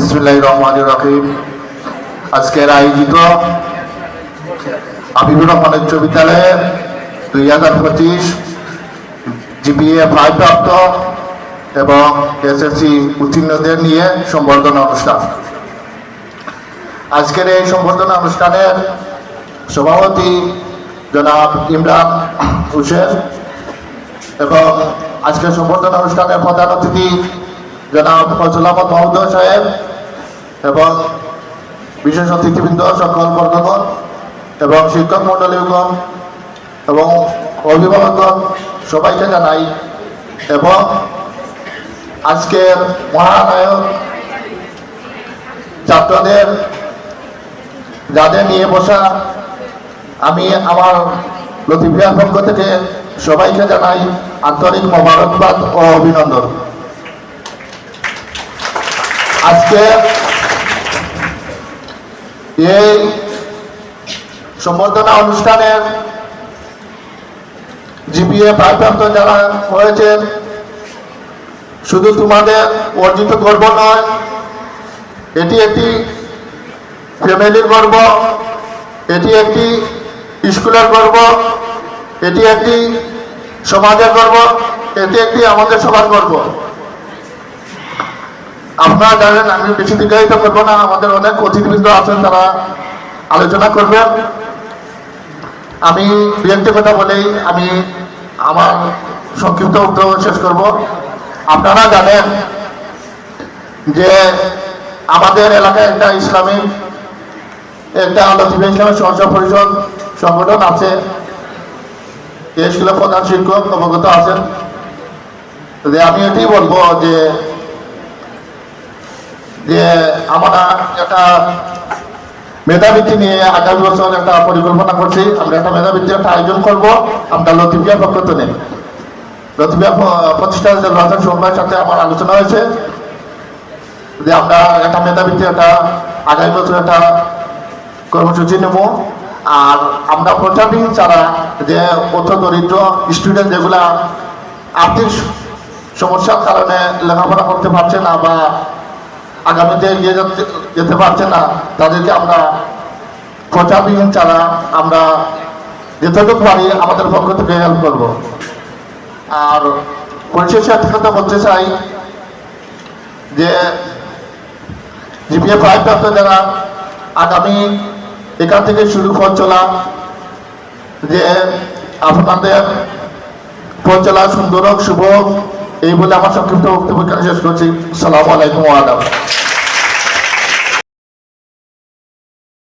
বিসমিল্লাহির রহমানির রহিম। আজকের আয়োজিত হাবিবুর রহমান উচ্চ বিদ্যালয়ের 2025 জিপিএ 5 প্রাপ্ত এবং এসএসসি উত্তীর্ণদের নিয়ে সম্বর্ধনা অনুষ্ঠান। আজকের এই সম্বর্ধনা অনুষ্ঠানের সভাপতি জনাব ইমরান হোসেন এবং আজকের সম্বর্ধনা অনুষ্ঠানের প্রধান অতিথি জনাব ফজল আহমদ মহোদয় সাহেব এবং বিশেষ অতিথিবৃন্দ, সকল বর্গগণ এবং শিক্ষক মণ্ডলীগণ এবং অভিভাবকগণ সবাইকে জানাই এবং আজকের মহানায়ক ছাত্রদের যাদের নিয়ে বসা আমি আমার লতিফিয়ার পক্ষ থেকে সবাইকে জানাই আন্তরিক মোবারকবাদ ও অভিনন্দন। আজকে এই সম্বর্ধনা অনুষ্ঠানের জিপিএ 5 প্রাপ্ত যারা হয়েছেন, শুধু তোমাদের অর্জিত গর্ব নয়, এটি একটি ফ্যামিলির গর্ব, এটি একটি স্কুলের গর্ব, এটি একটি সমাজের গর্ব, এটি একটি আমাদের সবার গর্ব। আপনারা জানেন, আমি বেশি দীর্ঘায়িত করবো না, আমাদের অনেক অতিথিবৃন্দ আছেন, তারা আলোচনা করবেন। আমি দু একটি কথা বলেই আমি আমার সংক্ষিপ্ত বক্তব্য শেষ করব। আপনারা জানেন যে আমাদের এলাকায় একটা ইসলামিক একটা লতিফিয়া ইসলামের সহযোগ পরিষদ সংগঠন আছে। এই স্কুলের প্রধান শিক্ষক অবগত আছেন। আমি এটাই বলবো যে আমরা একটা মেধাবৃত্তি নিয়ে আগামী বছর একটা পরিকল্পনা করছি। আমরা একটা মেধাবৃত্তির একটা আয়োজন করব। আমরা লতিফিয়ার পক্ষ থেকে লতিফিয়া প্রতিষ্ঠা সোমবার সাথে আমার আলোচনা হয়েছে যে আমরা একটা মেধাবৃত্তি একটা আগামী বছর একটা কর্মসূচি নেব। আর আমরা প্রচারহীন ছাড়া যে অর্থ দরিদ্র স্টুডেন্ট যেগুলা আর্থিক সমস্যার কারণে লেখাপড়া করতে পারছে না বা আগামীতে এগিয়ে যেতে পারছে না, তাদেরকে আমরা প্রচারহীন ছাড়া আমরা যতটুকু পারি আমাদের পক্ষ থেকে হেল্প করবো। আর পরিশেষে একটা কথা বলতে চাই যে জিপিএ 5 প্রাপ্ত যারা আগামী এখান থেকে শুরু পথ চলা, যে আপনাদের পথ চলা সুন্দর হোক, শুভ হোক, এই বলে আমার সংক্ষিপ্ত বক্তব্য শেষ করছি। আসসালামু আলাইকুম ওয়া রাহমাতুল্লাহ।